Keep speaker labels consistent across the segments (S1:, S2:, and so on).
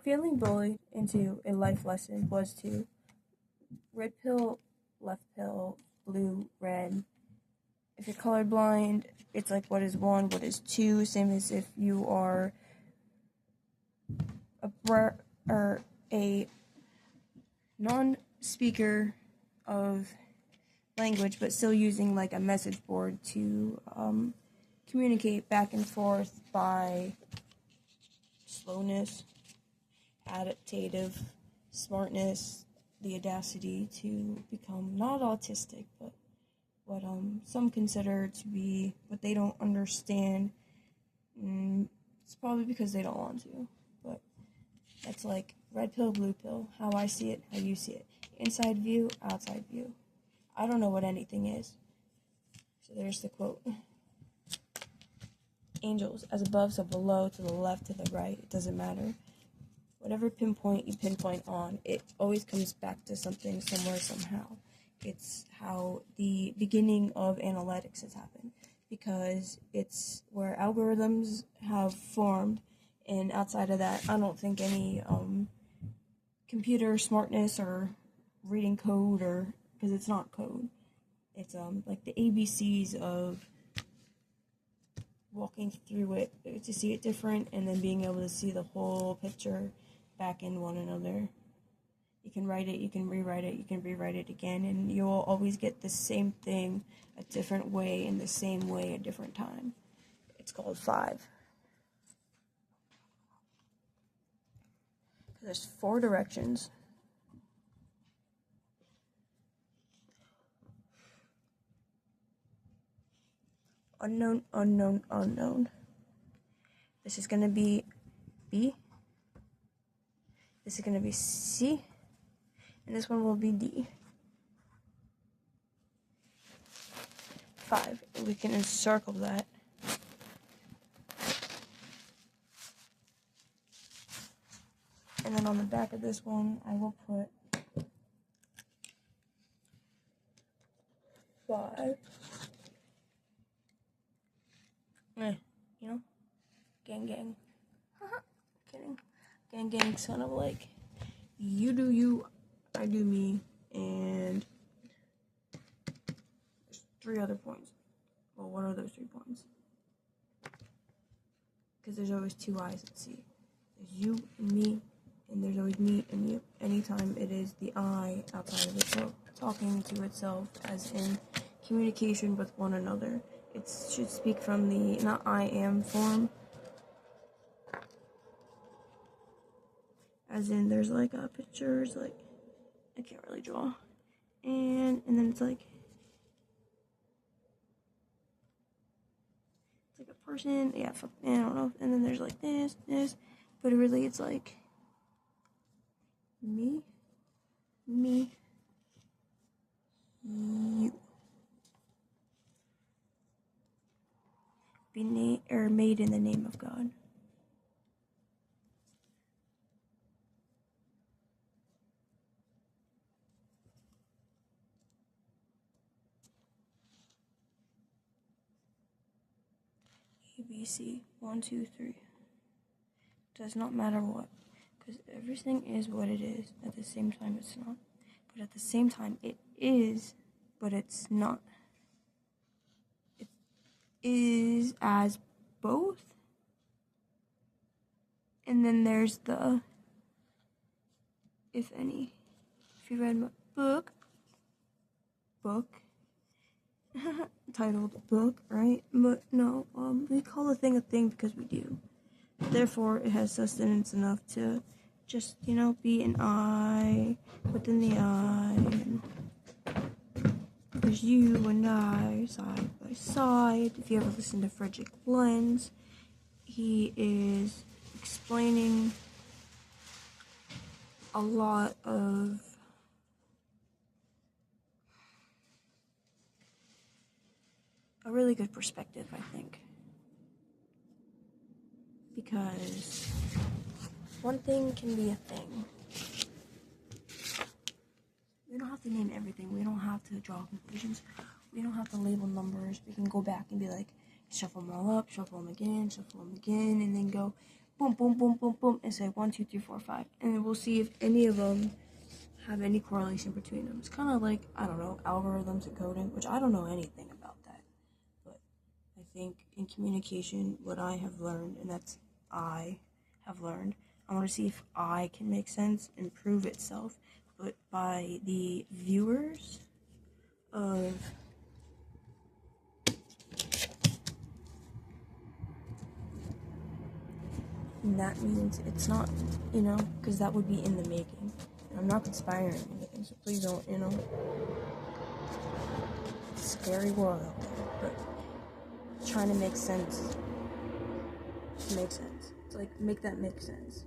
S1: Feeling bullied into a life lesson was to red pill, left pill, blue, red. If you're colorblind, it's like what is one, what is two. Same as if you are a non-speaker of language, but still using like a message board to communicate back and forth by slowness, adaptive smartness, the audacity to become not autistic, but what some consider to be what they don't understand. It's probably because they don't want to, but that's like red pill, blue pill, how I see it, how you see it. Inside view, outside view. I don't know what anything is. So there's the quote. Angels, as above, so below, to the left, to the right, it doesn't matter. Whatever pinpoint you pinpoint on, it always comes back to something somewhere, somehow. It's how the beginning of analytics has happened, because it's where algorithms have formed, and outside of that, I don't think any computer smartness or reading code, or because it's not code, it's like the ABCs of walking through it to see it different, and then being able to see the whole picture back in one another. You can write it, you can rewrite it, you can rewrite it again, and you'll always get the same thing a different way in the same way a different time. It's called 5. There's 4 directions. Unknown, unknown, unknown. This is going to be B. This is going to be C. And this one will be D. 5. We can encircle that. And then on the back of this one, I will put 5. You know? Gang, gang. Kidding. Gang, gang's kind of like, you do you, I do me, and there's 3 other points. Well, what are those 3 points? Because there's always 2 I's at C. There's you and me, and there's always me and you. Anytime it is the I outside of itself, talking to itself, as in communication with one another. It should speak from the not I am form. As in, there's like pictures, like, I can't really draw. And then it's like a person, yeah, I don't know. And then there's like this, but really it's like me, you. Be made in the name of God. ABC 1, 2, 3. Does not matter what, because everything is what it is. At the same time, it's not. But at the same time, it is, but it's not. It is as both. And then there's the, if any. If you read my book, titled book, right? But no, we call a thing because we do. Therefore, it has sustenance enough to just, be an I within the I. And there's you and I side by side. If you ever listen to Frederick Lenz, he is explaining a lot of a really good perspective, I think. Because one thing can be a thing. We don't have to name everything. We don't have to draw conclusions. We don't have to label numbers. We can go back and be like, shuffle them all up, shuffle them again, and then go, boom, boom, boom, boom, boom, and say 1, 2, 3, 4, 5, and we'll see if any of them have any correlation between them. It's kind of like, I don't know, algorithms and coding, which I don't know anything about that, but I think in communication, what I have learned, and that's I have learned, I want to see if I can make sense and prove itself, but by the viewers of and that means it's not, because that would be in the making. I'm not conspiring or anything, so please don't, it's a scary world out there, but trying to make sense. Make sense. It's like, make that make sense.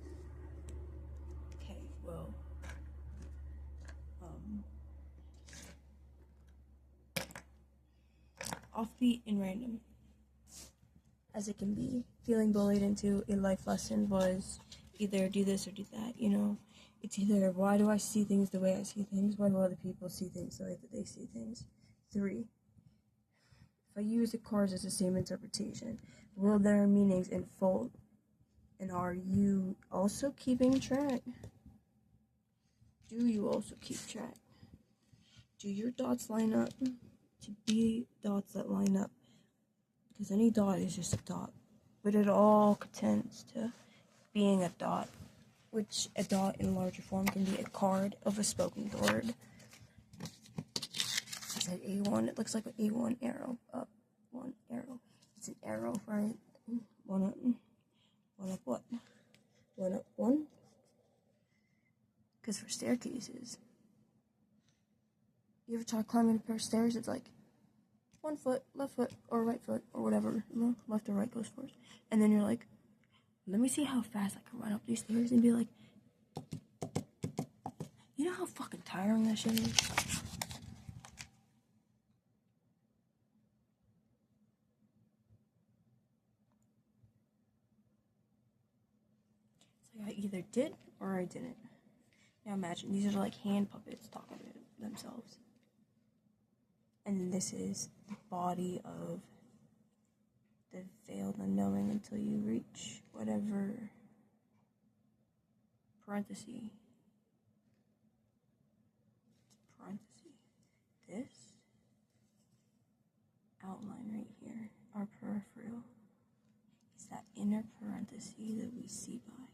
S1: Okay, well, offbeat and random as it can be. Feeling bullied into a life lesson was either do this or do that, It's either, why do I see things the way I see things? Why do other people see things the way that they see things? 3. If I use the cards as the same interpretation, will their meanings unfold? And are you also keeping track? Do you also keep track? Do your dots line up to be dots that line up? Because any dot is just a dot, but it all tends to being a dot, which a dot in larger form can be a card of a spoken word. I said A1, it looks like an A1 arrow, up, 1 arrow. It's an arrow, right? 1 up what? 1 up 1? Because for staircases, you ever try climbing a pair of stairs, it's like 1 foot, left foot, or right foot, or whatever, left or right goes first. And then you're like, let me see how fast I can run up these stairs and be like, you know how fucking tiring that shit is? It's like I either did or I didn't. Now imagine, these are like hand puppets talking to themselves. And this is the body of the veiled unknowing until you reach whatever parenthesis. This outline right here, our peripheral, is that inner parenthesis that we see by.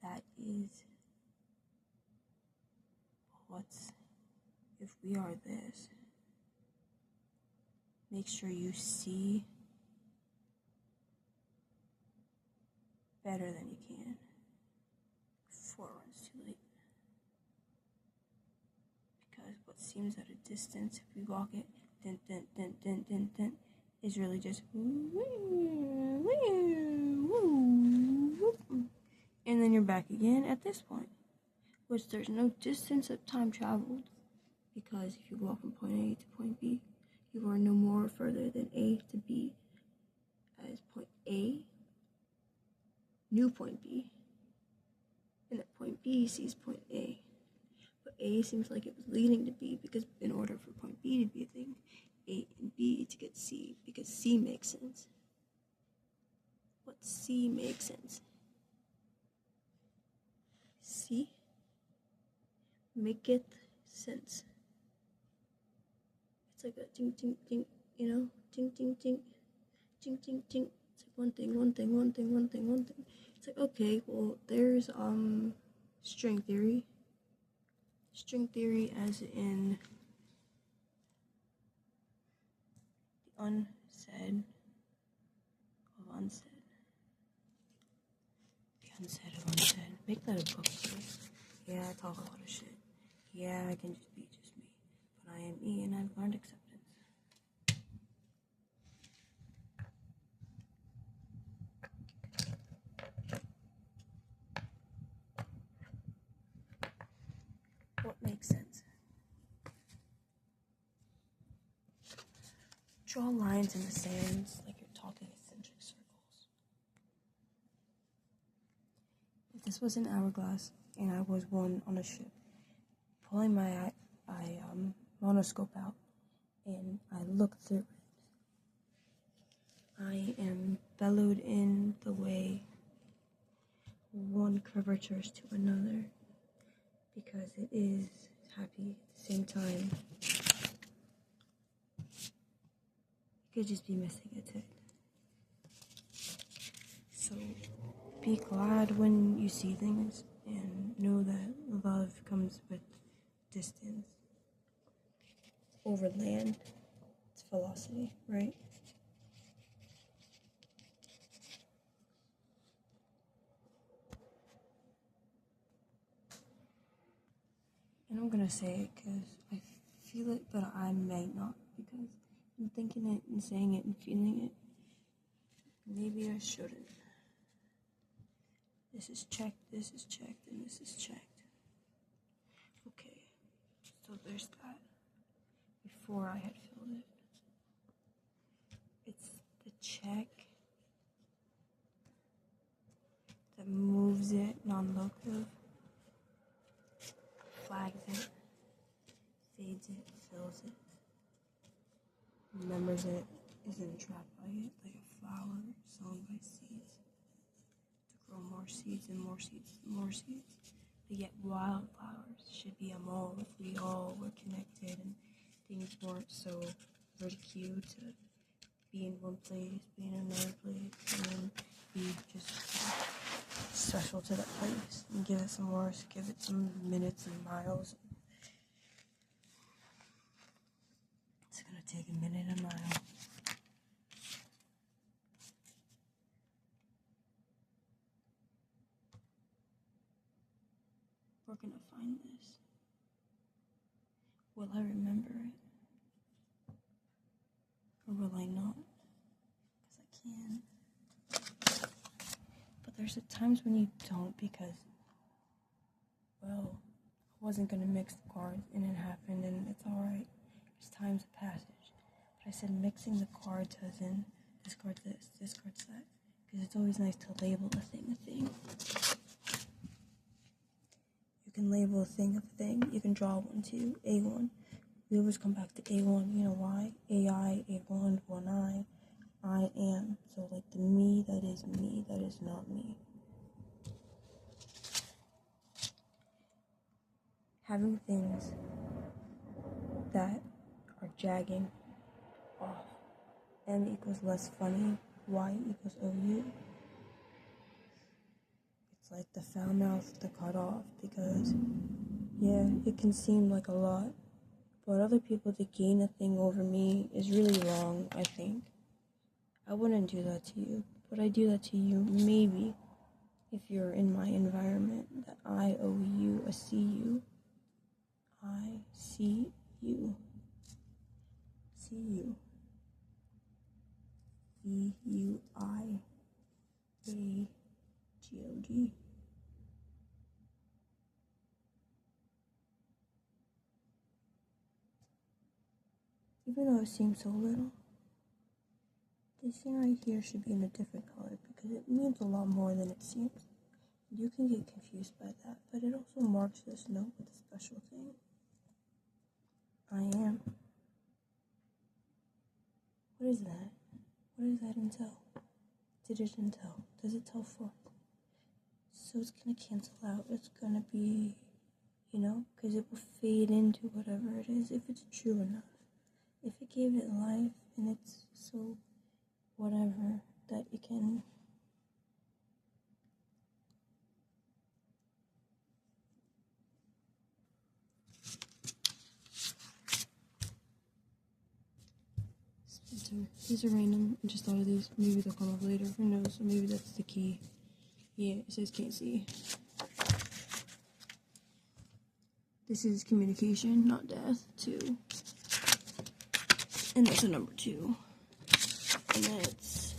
S1: That is what's, if we are this, make sure you see better than you can before it runs too late. Because what seems at a distance, if we walk it, is really just and then you're back again at this point, which there's no distance of time traveled, because if you walk from point A to point B, you are no more further than A to B, as point A, new point B, and at point B sees point A. But A seems like it was leading to B, because in order for point B to be a thing, A and B to get C, because C makes sense. What C makes sense? C maketh sense. It's like a ting ting ting, ting ting ting, ting ting ting. It's like one thing. It's like, okay, well, there's string theory. String theory as in the unsaid of unsaid. The unsaid of unsaid. Make that a book, please. Yeah, I talk a lot of shit. Yeah, I can just be just me. But I am me, and I've learned acceptance. What makes sense? Draw lines in the sands like you're talking eccentric circles. If this was an hourglass and I was one on a ship, pulling my monoscope out and I look through it, I am bellowed in the way one curvatures to another because it is happy at the same time. You could just be missing a tit. So be glad when you see things and know that love comes with distance over land. It's velocity, right? And I'm gonna say it because I feel it, but I might not, because I'm thinking it and saying it and feeling it. Maybe I shouldn't. This is checked, and this is checked. Okay, so there's that. Before I had filled it. It's the check that moves it non-locative, flags it, fades it, fills it, remembers it, isn't trapped by it like a flower sown by seeds, to grow more seeds and more seeds and more seeds. But yet wildflowers should be a mole if we all were connected and things weren't so ridiculed to be in one place, be in another place, and then be just special to that place and give it some worth, give it some minutes and miles. It's gonna take a minute and a mile. We're gonna find this. Will I remember it? Or will I not? Because I can. But there's times when you don't, because, well, I wasn't gonna mix the cards and it happened and it's alright. There's times of passage. But I said mixing the cards as in this card's this card's that. Because it's always nice to label a thing a thing. You can label a thing a thing. You can draw one too. A1. We always come back to A1. You know why? AI, A1, one I am. So like the me, that is not me. Having things that are jagging off. M equals less funny. Y equals OU. It's like the foul mouth to cut off, because yeah, it can seem like a lot, but other people to gain a thing over me is really wrong, I think. I wouldn't do that to you, but I do that to you maybe if you're in my environment, that I owe you a see you. I see you. See you. EUIAGOG. Even though it seems so little, this thing right here should be in a different color because it means a lot more than it seems. You can get confused by that, but it also marks this note with a special thing. I am. What is that? What does that entail? Did it entail? Does it tell forth? So it's gonna cancel out. It's gonna be, because it will fade into whatever it is if it's true enough. If it gave it life and it's so whatever that it can. These are random. I just thought of these. Maybe they'll come up later. Who knows? So maybe that's the key. Yeah, it says can't see. This is communication, not death. 2. And that's a number 2. And that's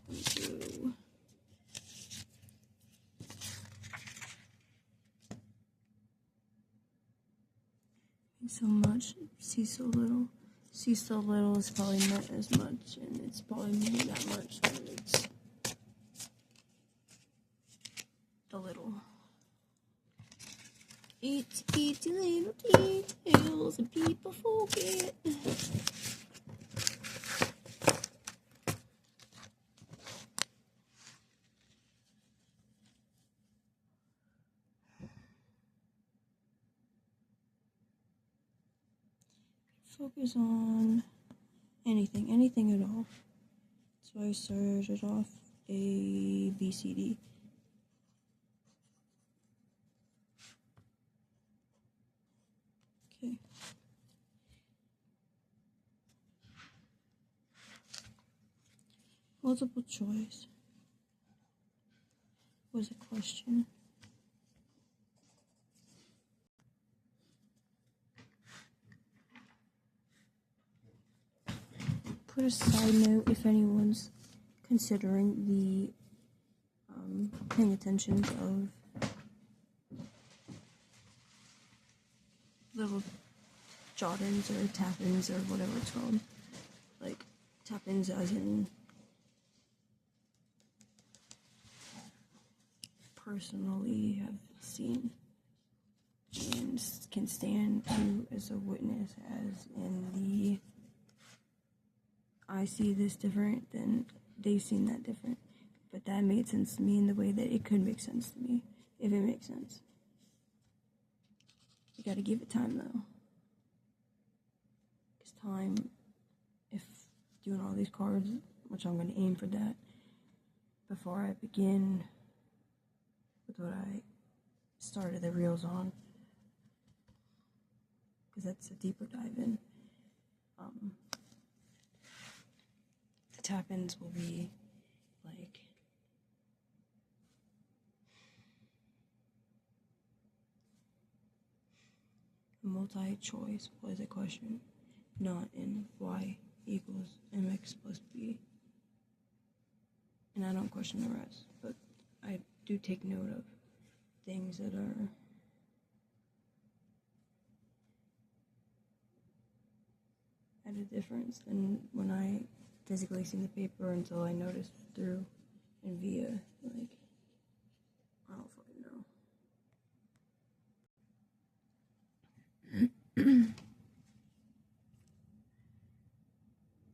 S1: 2. So much. See so little. See so little is probably not as much, and it's probably not that much when it's the little. It's little details and people forget. focus on anything at all. So I started off A, B, C, D. Okay. Multiple choice was a question. Put a side note if anyone's considering the paying attention of little jot-ins or tap-ins or whatever it's called. Like, tap-ins as in personally have seen and can stand to as a witness, as in the I see this different than they've seen that different. But that made sense to me in the way that it could make sense to me, if it makes sense. You gotta give it time though. Because time, if doing all these cards, which I'm gonna aim for that before I begin with what I started the reels on, because that's a deeper dive in. The tap-ins will be like multi-choice was a question, not in y equals mx plus b. And I don't question the rest, but I do take note of things that are at a difference than when I physically seen the paper until I noticed through and via, like, I don't fucking know.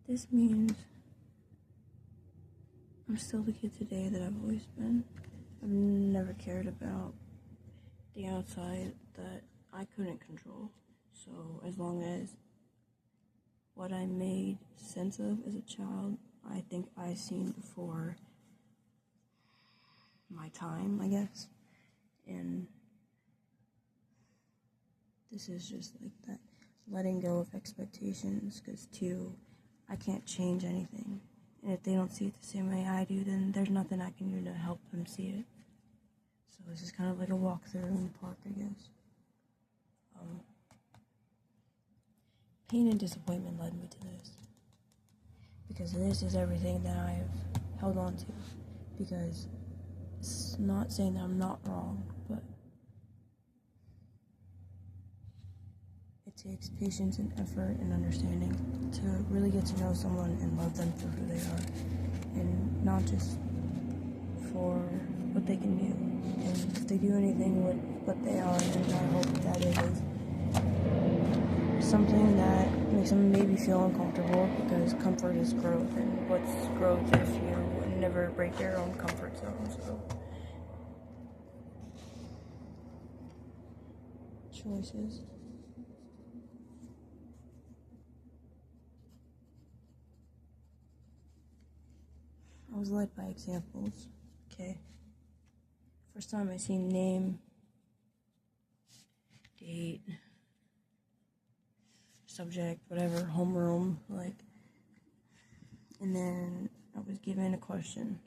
S1: This means I'm still the kid today that I've always been. I've never cared about the outside that I couldn't control. So as long as what I made sense of as a child, I think I seen before my time, I guess. And this is just like that letting go of expectations, because two, I can't change anything. And if they don't see it the same way I do, then there's nothing I can do to help them see it. So this is kind of like a walkthrough in the park, I guess. Pain and disappointment led me to this. Because this is everything that I've held on to. Because it's not saying that I'm not wrong, but it takes patience and effort and understanding to really get to know someone and love them for who they are. And not just for what they can do. And if they do anything with what they are, then I hope that it is something that makes them maybe feel uncomfortable, because comfort is growth, and what's growth if you never break your own comfort zone? So choices. I was led by examples. Okay. First time I seen name, date, subject, whatever, homeroom, like, and then I was given a question,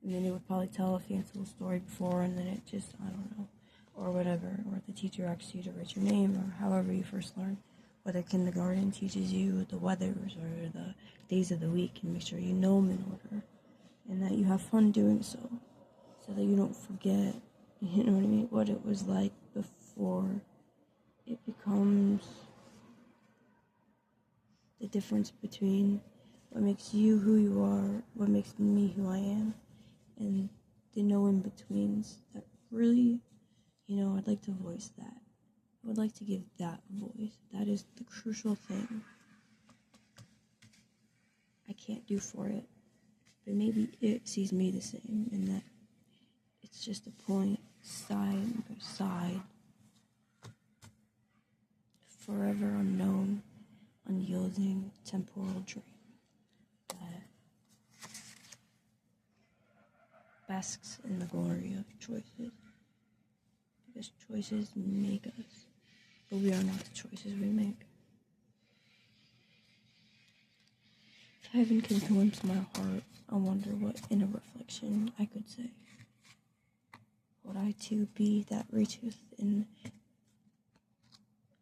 S1: and then it would probably tell a fanciful story before, and then it just, I don't know, or whatever, or the teacher asks you to write your name, or however you first learn, whether kindergarten teaches you the weathers or the days of the week, and make sure you know them in order, and that you have fun doing so that you don't forget, you know what I mean, what it was like before it becomes the difference between what makes you who you are, what makes me who I am, and the no in-betweens that really, I'd like to voice that. I would like to give that a voice. That is the crucial thing I can't do for it, but maybe it sees me the same, and that it's just a point, side by side, forever unknown, unyielding temporal dream that basks in the glory of choices, because choices make us, but we are not the choices we make. If heaven can glimpse my heart, I wonder what inner reflection I could say. Would I too be that reacheth in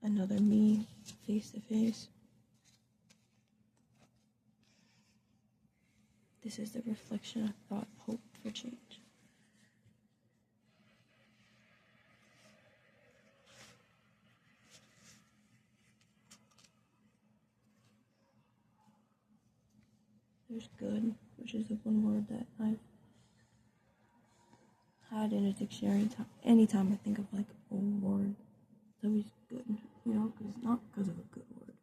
S1: another me, face to face? This is the reflection of thought, hope for change. There's good, which is the one word that I've had in a dictionary. Anytime I think of like a word, it's always good, because not because of a good word.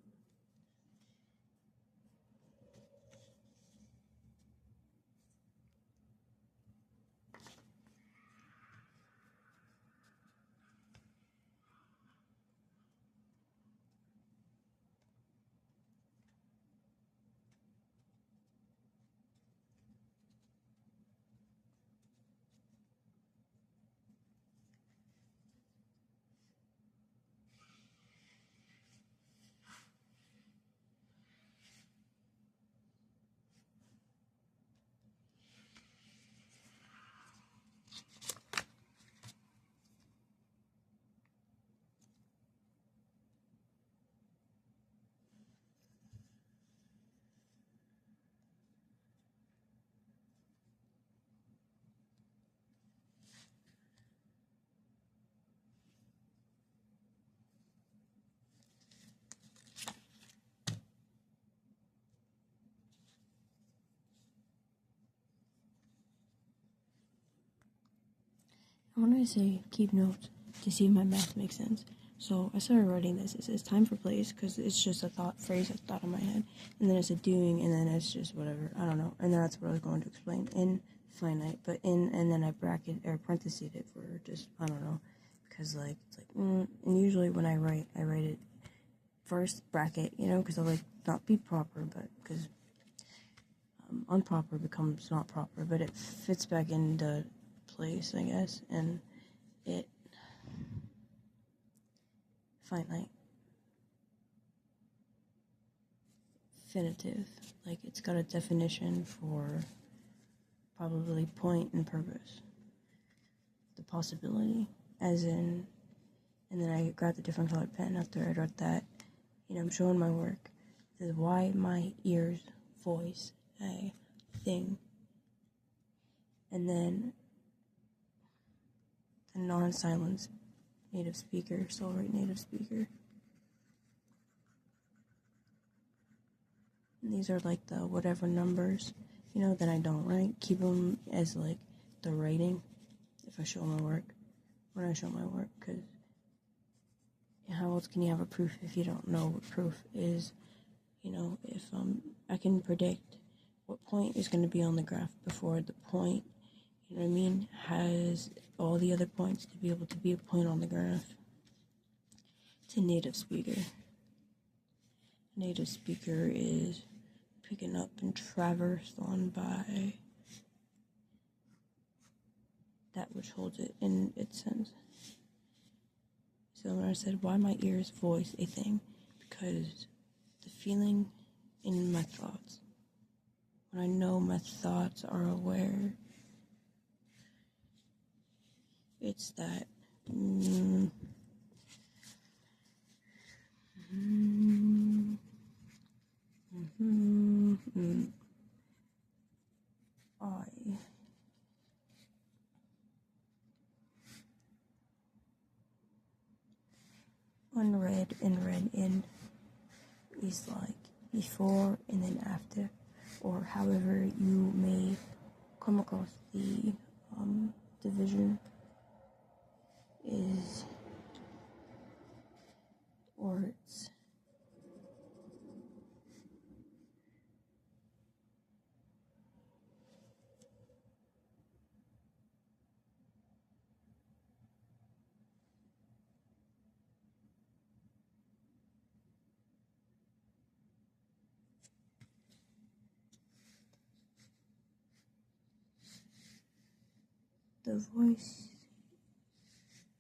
S1: When I say keep notes to see if my math makes sense, so I started writing this. It says time for place because it's just a phrase that's thought in my head, and then it's a doing, and then it's just whatever, I don't know, and that's what I was going to explain in finite, but and then I bracket or parentheses it for just, I don't know, because it's and usually when I write it first bracket, because I like not be proper, but because improper becomes not proper, but it fits back into place, I guess, and it finite definitive, like it's got a definition for probably point and purpose, the possibility, as in, and then I grabbed a different colored pen after I wrote that. I'm showing my work. This is why my ears voice a thing, and then the non-silence native speaker, so I'll write native speaker. And these are like the whatever numbers, that I don't write. Keep them as like the writing if I show my work, when I show my work, because how else can you have a proof if you don't know what proof is? If I can predict what point is going to be on the graph before the point, has all the other points to be able to be a point on the graph. It's a native speaker. Native speaker is picking up and traversed on by that which holds it in its sense. So when I said why my ears voice a thing, because the feeling in my thoughts, when I know my thoughts are aware, it's that unread and read in is like before and then after, or however you may come across the division is, or it's the voice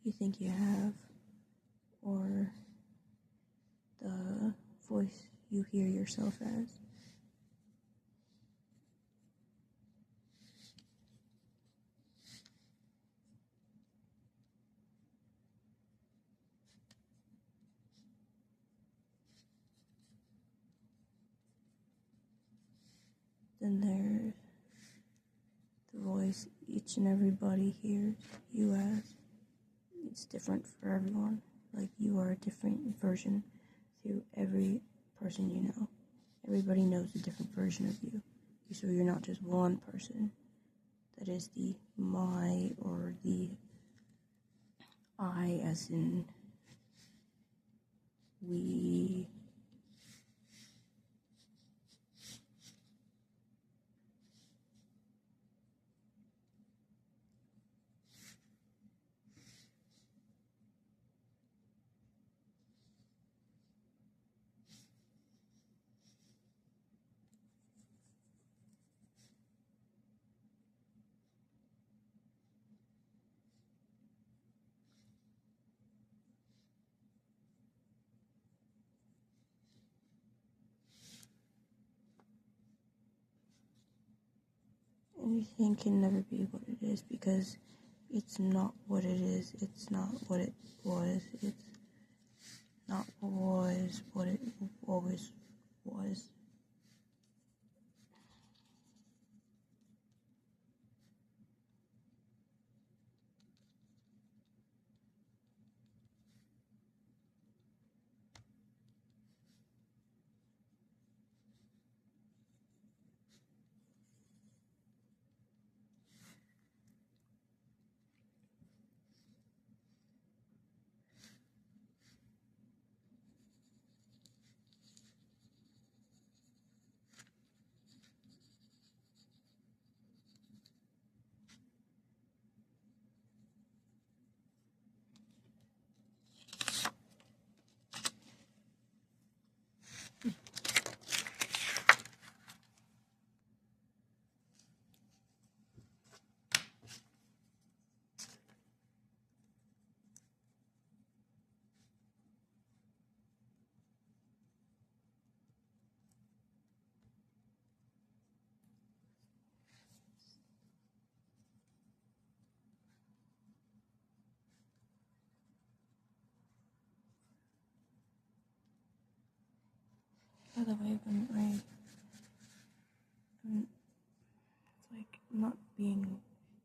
S1: you think you have, or the voice you hear yourself as. Then there's the voice each and everybody hears you as. It's different for everyone. Like, you are a different version through every person you know. Everybody knows a different version of you. So you're not just one person. That is the my, or the I, as in we. Anything can never be what it is, because it's not what it is. It's not what it was. It's not was what it always was. By the way, it's like not being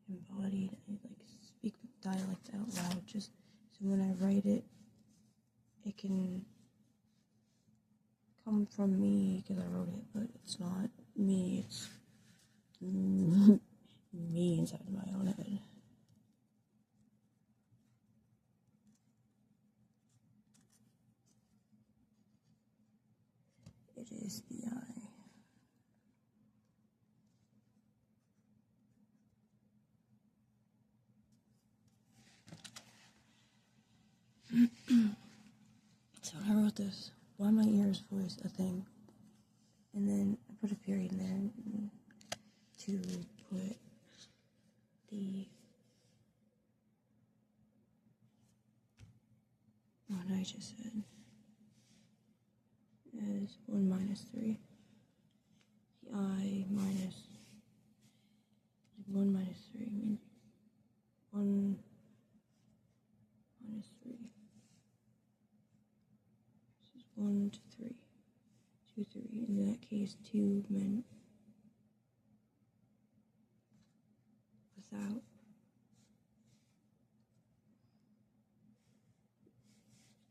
S1: embodied. I like speak dialect out loud, just so when I write it, it can come from me because I wrote it, but it's not me. It's me inside my own head. It is the I. So when I wrote this, why my ears voice a thing, and then I put a period in there to put the one I just said as 1 minus 3. The I minus 1 minus 3 means 1 minus 3. This is 1 to 3. 2, 3. In that case, 2 meant without.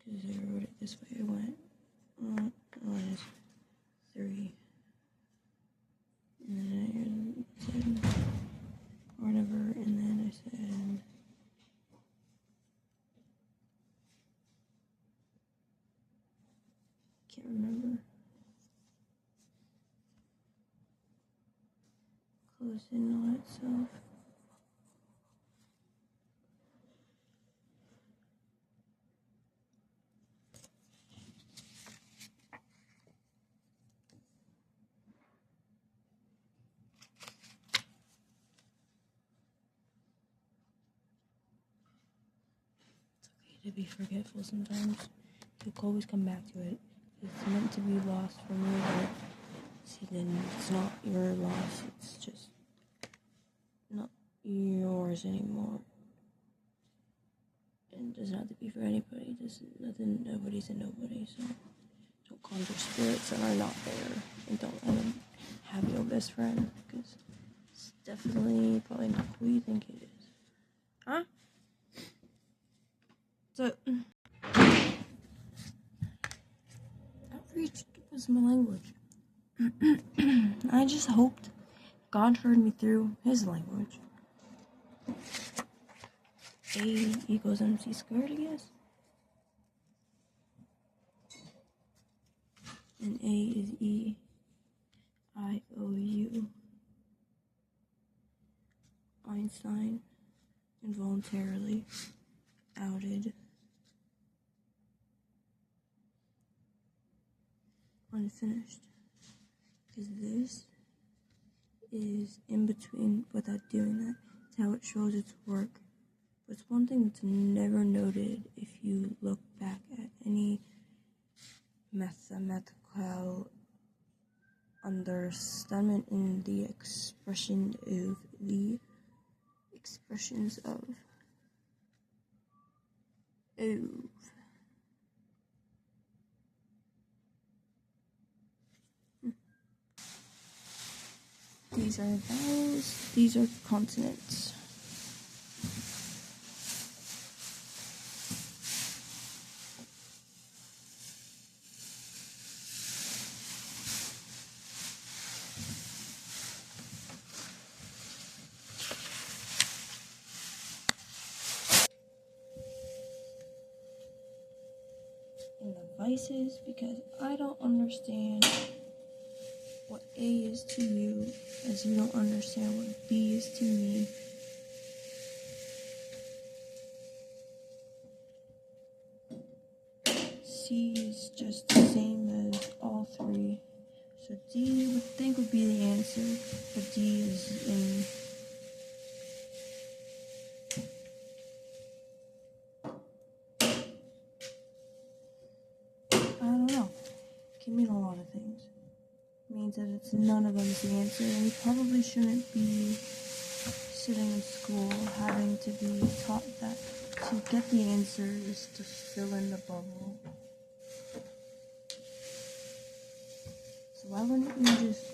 S1: Because I wrote it this way, I went minus 3. And then I said whatever, and then I said can't remember. Close in on itself. to be forgetful sometimes. You'll always come back to it. It's meant to be lost from you, but see, then it's not your loss. It's just not yours anymore. And it doesn't have to be for anybody. Nobody's a nobody, so don't conjure spirits that are not there. And don't let them have your best friend, because it's definitely probably not who you think it is. Huh? So, outreach was my language. I just hoped God heard me through his language. A equals MC squared, I guess. And A is E-I-O-U. Einstein involuntarily outed unfinished. Because this is in between without doing that. It's how it shows its work. But it's one thing that's never noted if you look back at any mathematical understanding in the expressions of These are vowels, these are consonants. And the vices, because I don't understand what A is to you, as you don't understand what B is to me. C is just the same as all three. So D you would think would be the answer, but D is in. I don't know. It can mean a lot of things. It means that it's none of them is the answer, and you probably shouldn't be sitting in school having to be taught that to get the answer is to fill in the bubble. So why wouldn't you just,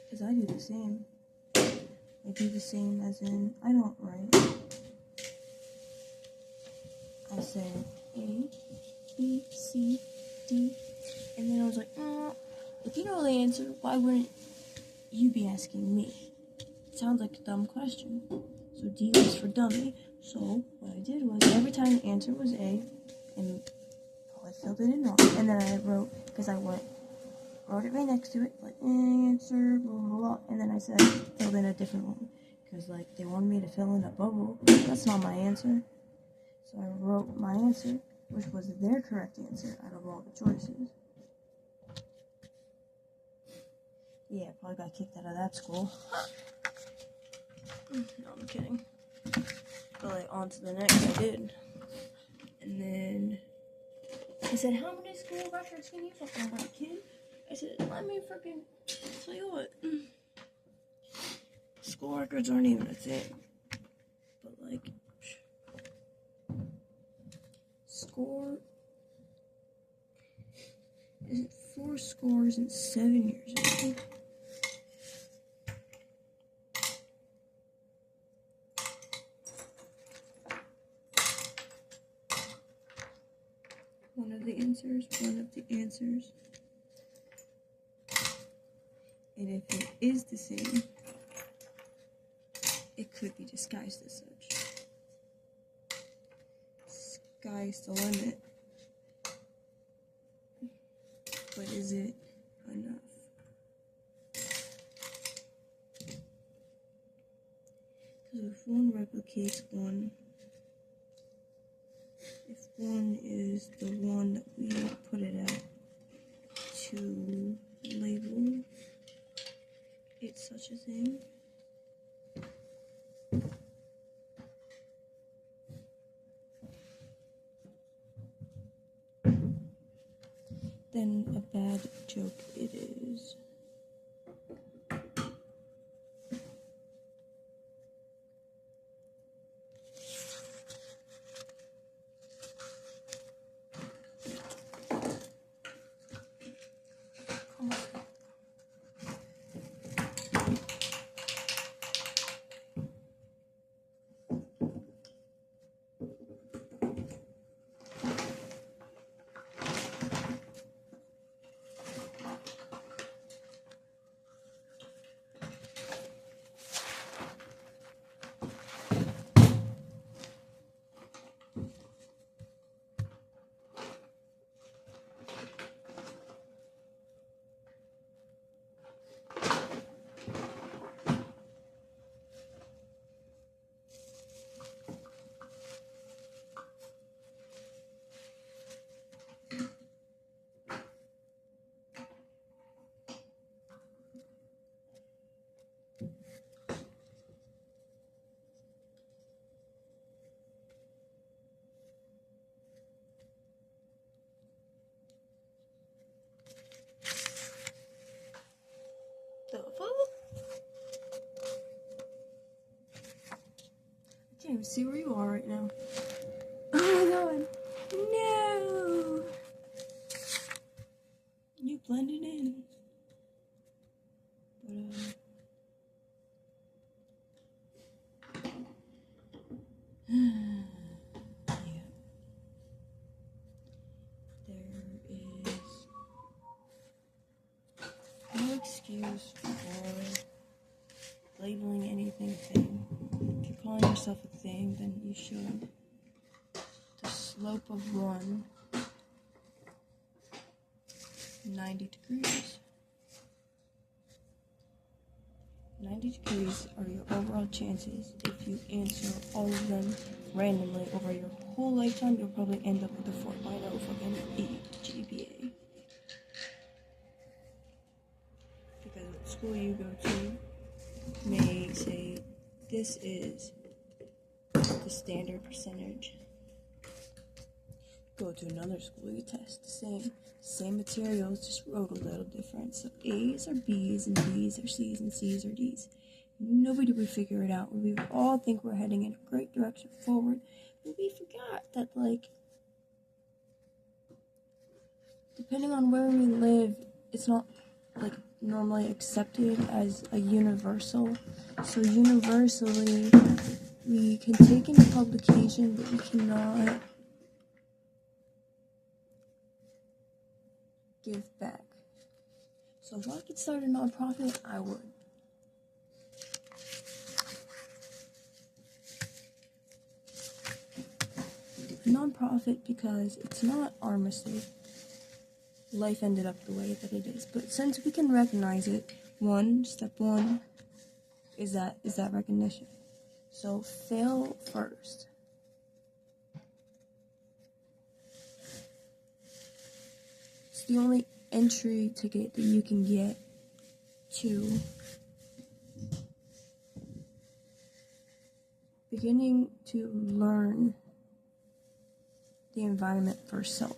S1: because I do the same. I do the same as in, I don't write. I said A, B, C, D, and then I was like, if you know the answer, why wouldn't you be asking me? It sounds like a dumb question. So D was for dummy. So what I did was every time the answer was A, and I filled it in wrong, and then I wrote, because I wrote it right next to it, like answer, blah blah blah, and then I said filled in a different one, because like they wanted me to fill in a bubble. That's not my answer. So I wrote my answer, which was their correct answer out of all the choices. Yeah, probably got kicked out of that school. No, I'm kidding. But like on to the next, I did. And then he said, how many school records can you fucking write, kid? I said, let me freaking tell you what. School records aren't even a thing. But like, score, is it 4 scores and 7 years old? One of the answers. And if it is the same, it could be disguised as such. Sky's the limit. But is it enough? Because if one replicates one, if one is the one that we put it at to label it such a thing, then a bad joke it is. Come on. The fuck? I can't even see where you are right now. Oh my god. No! You blended in. But, yeah. There is no excuse for labeling anything a thing. If you're calling yourself a thing, then you should. The slope of 1, 90 degrees. 90 degrees are your overall chances. If you answer all of them randomly over your whole lifetime, you'll probably end up with a 4.0 fucking GPA. Because the school you go to may say this is the standard percentage. Go to another school, you test the same materials, just wrote a little different. So A's are B's and B's are C's and C's are D's. Nobody would figure it out. We would all think we're heading in a great direction forward, but we forgot that, like, depending on where we live, it's not, like, normally accepted as a universal. So universally, we can take in a publication, but we cannot give back. So if I could start a nonprofit, I would. A nonprofit because it's not our mistake. Life ended up the way that it is. But since we can recognize it, step one is that recognition. So fail first. It's the only entry ticket that you can get to beginning to learn the environment for self.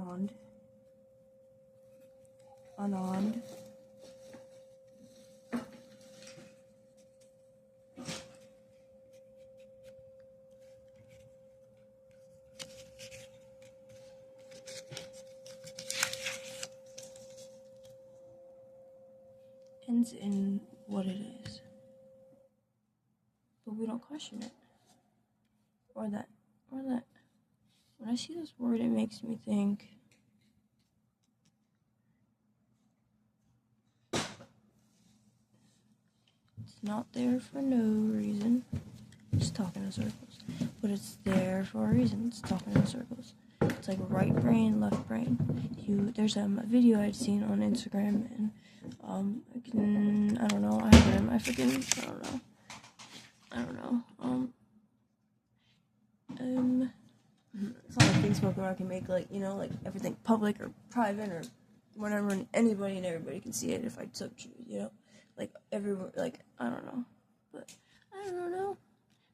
S1: And unarmed, ends in what it is. But we don't question it. Or that. When I see this word, it makes me think it's not there for no reason. It's talking in circles. But it's there for a reason. It's talking in circles. It's like right brain, left brain. There's a video I'd seen on Instagram, and I don't know, I have it in my freaking, I don't know, it's not like Facebook where I can make, like, like everything public or private or whatever, and anybody and everybody can see it if I so choose, like everyone, like, I don't know, but I don't know.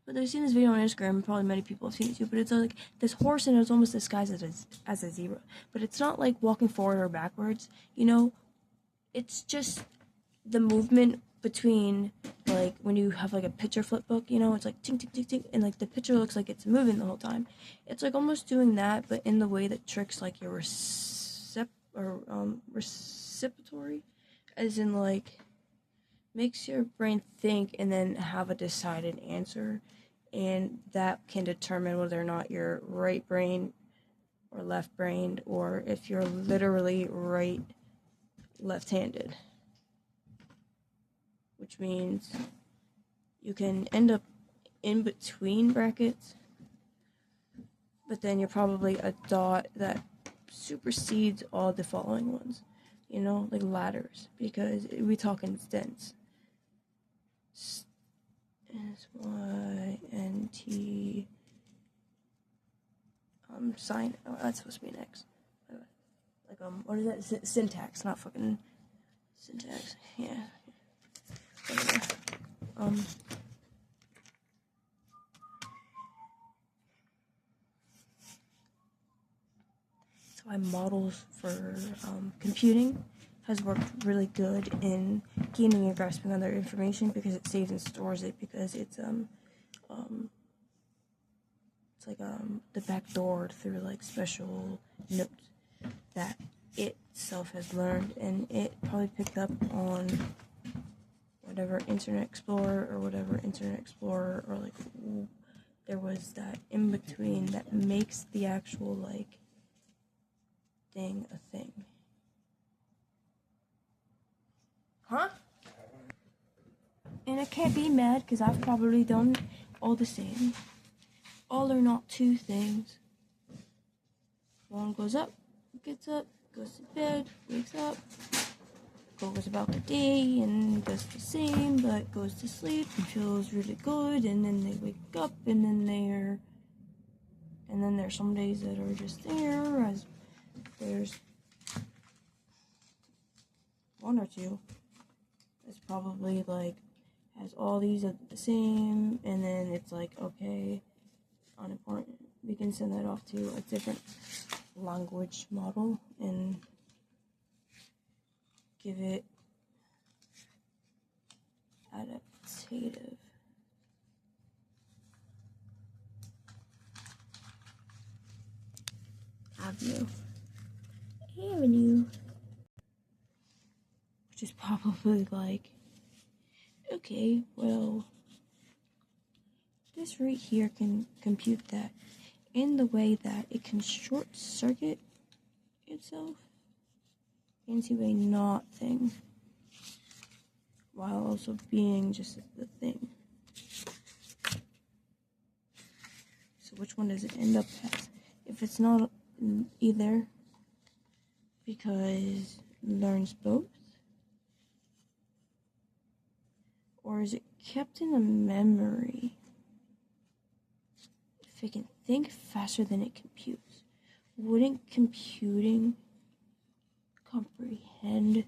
S1: But I've seen this video on Instagram, and probably many people have seen it too, but it's like this horse, and it's almost disguised as a zebra. But it's not like walking forward or backwards, it's just the movement between, like, when you have like a picture flip book, it's like tink tink tink tink, and like the picture looks like it's moving the whole time. It's like almost doing that, but in the way that tricks like your reciprocatory, as in like makes your brain think and then have a decided answer, and that can determine whether or not you're right brain or left brained, or if you're literally left-handed, which means you can end up in between brackets, but then you're probably a dot that supersedes all the following ones, like ladders, because we talk in stents. S-Y-N-T sign. Oh, that's supposed to be next. Like, what is that? Syntax, not fucking syntax. Yeah. Whatever. So why models for computing has worked really good in gaining and grasping other information, because it saves and stores it, because it's like the back door through like special notes that it itself has learned, and it probably picked up on whatever Internet Explorer or like there was that in between that makes the actual like thing a thing. Huh? And I can't be mad, because I've probably done all the same. All or not two things. One goes up, gets up, goes to bed, wakes up, goes about the day and does the same, but goes to sleep and feels really good, and then they wake up, and then there's some days that are just there, as there's one or two that's probably like has all these at the same, and then it's like, okay, unimportant. We can send that off to a different language model and give it adaptative. Avenue. Which is probably like, okay, well, this right here can compute that in the way that it can short circuit itself into a not thing, while also being just the thing. So which one does it end up as? If it's not either, because it learns both, or is it kept in a memory? If it can think faster than it computes, wouldn't computing comprehend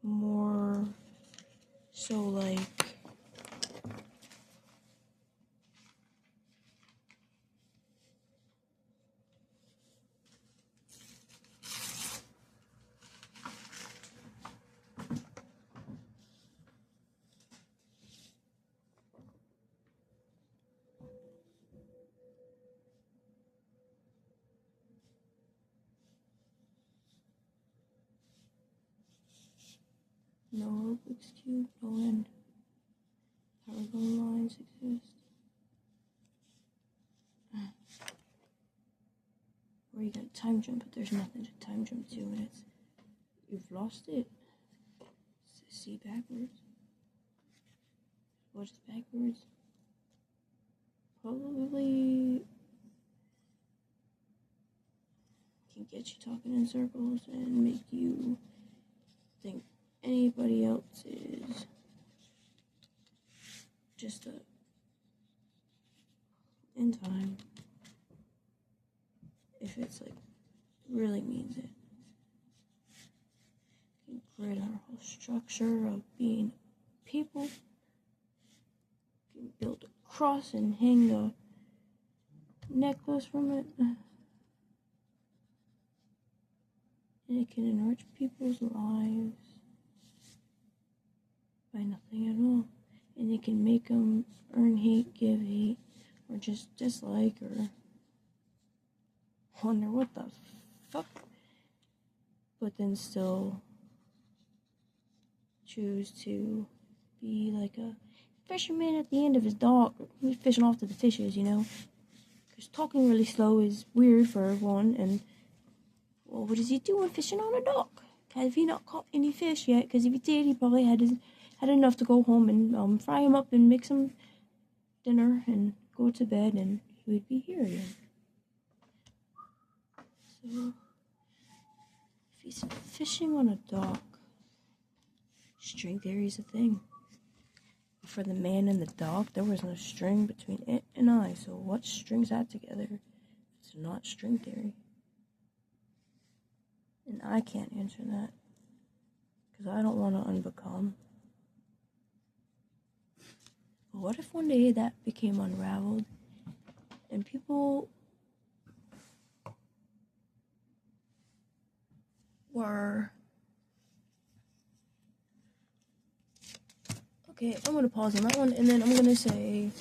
S1: more so like no Rubik's Cube, no end. Paragon lines exist. Or you got time jump, but there's nothing to time jump to, and you've lost it. See backwards. What's backwards? Probably can get you talking in circles and make you think anybody else is just in time. If it's like really means it. Can grid our whole structure of being people. Can build a cross and hang the necklace from it. And it can enrich people's lives by nothing at all. And it can make them earn hate, give hate, or just dislike, or wonder what the fuck. But then still choose to be like a fisherman at the end of his dock. He's fishing off to the fishes, you know. Because talking really slow is weird for one, and well, what is he doing fishing on a dock? Have he not caught any fish yet? Because if he did, he probably had enough to go home and fry him up and make some dinner and go to bed, and he would be here again. So, if he's fishing on a dock, string theory is a thing. For the man and the dog, there was no string between it and I, so what strings that together? It's not string theory. And I can't answer that, because I don't want to unbecome. But what if one day that became unraveled, and people were... Okay, I'm going to pause on that one, and then I'm going to say...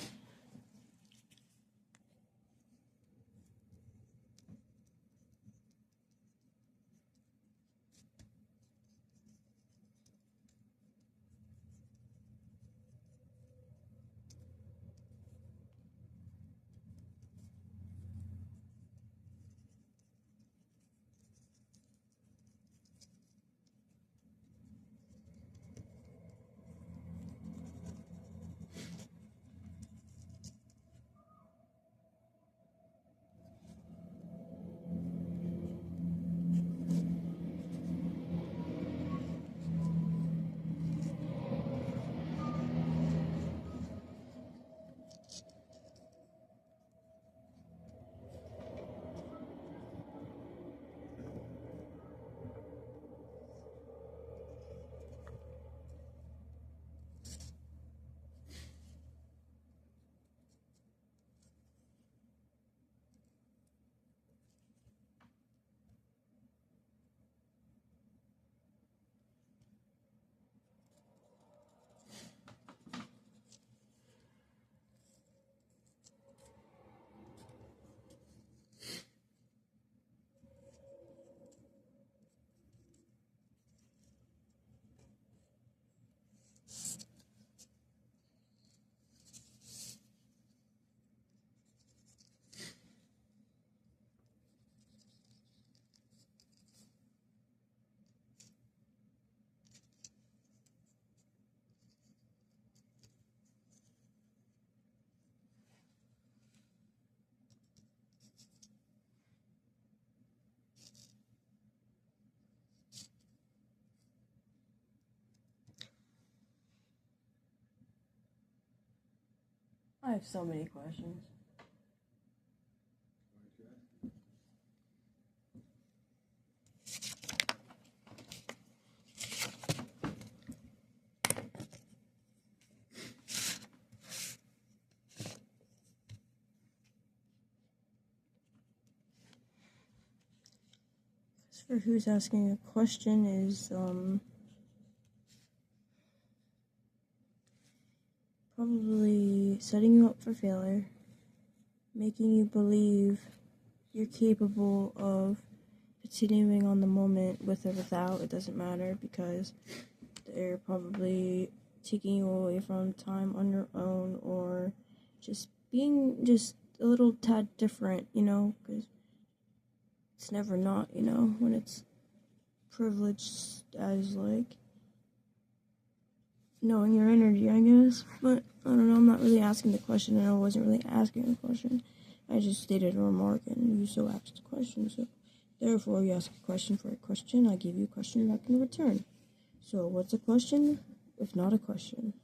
S1: I have so many questions. As for who's asking a question is, probably setting you up for failure, making you believe you're capable of continuing on the moment with or without, it doesn't matter, because they're probably taking you away from time on your own, or just being just a little tad different, you know, because it's never not, you know, when it's privileged as, like, knowing your energy, I guess. But I don't know, I'm not really asking the question, and I wasn't really asking a question. I just stated a remark, and you so asked the question, so Therefore, you ask a question for a question, I give you a question back in return. So, what's a question if not a question?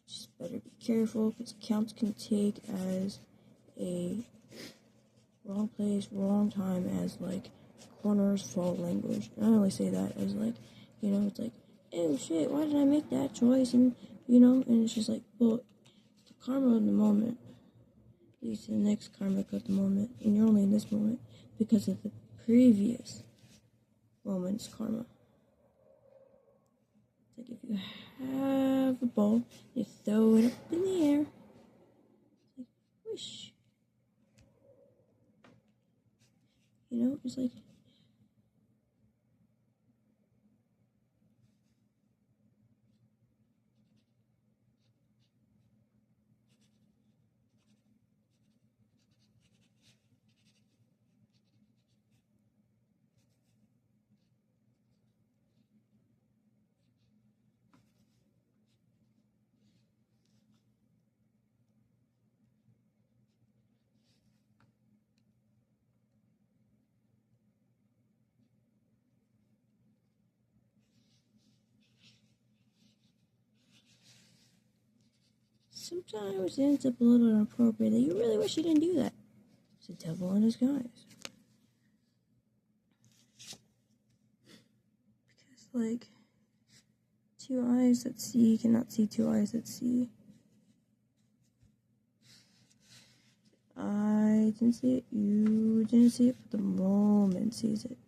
S1: Just better be careful, because counts can take as a wrong place, wrong time, as like corners fault language. And I only say that as like, it's like, oh shit, why did I make that choice? And and it's just like, well, the karma of the moment leads to the next karmic of the moment, and you're only in this moment because of the previous moment's karma. It's like if you have a ball, you throw it up in the air, it's like, whoosh. It's like, sometimes it ends up a little inappropriate that you really wish you didn't do that. It's the devil in disguise. Because, like, two eyes that see cannot see two eyes that see. I didn't see it, you didn't see it, but the moment sees it.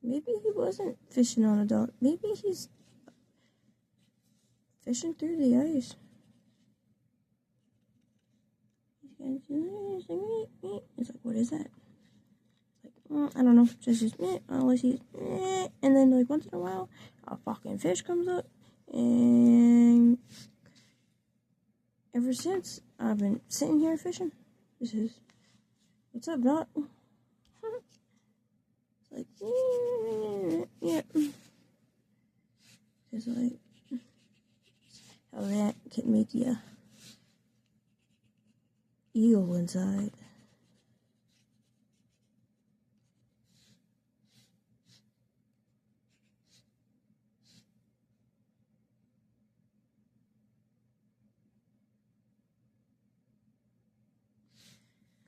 S1: Maybe he wasn't fishing on a dock. Maybe he's fishing through the ice. It's like, what is that? Like, I don't know. Just unless he's, and then like once in a while, a fucking fish comes up, and ever since I've been sitting here fishing. This is, what's up, Doc? It's like, yeah. It's like, how that can make you eel inside.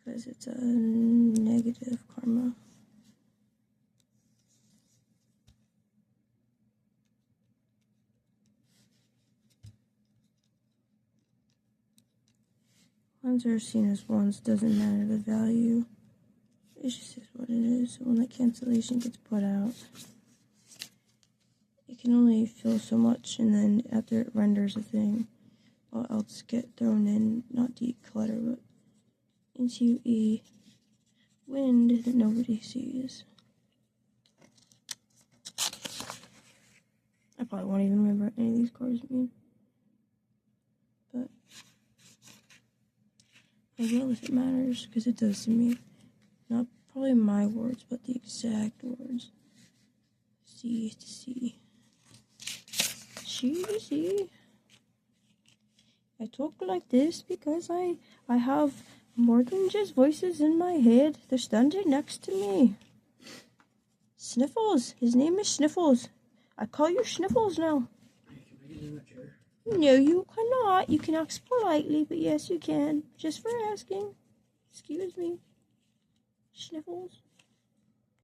S1: Because it's a negative karma. Ones are seen as ones, doesn't matter the value. It just is what it is. When that cancellation gets put out, it can only fill so much, and then after it renders a thing, all else get thrown in, not declutter, but into a wind that nobody sees. I probably won't even remember what any of these cards mean. But I will if it matters, because it does to me. Not probably my words, but the exact words. C to C. C to C. I talk like this because I have more than just voices in my head. They're standing next to me. Sniffles. His name is Sniffles. I call you Sniffles now. No, you cannot. You can ask politely, but yes, you can. Just for asking. Excuse me. Sniffles.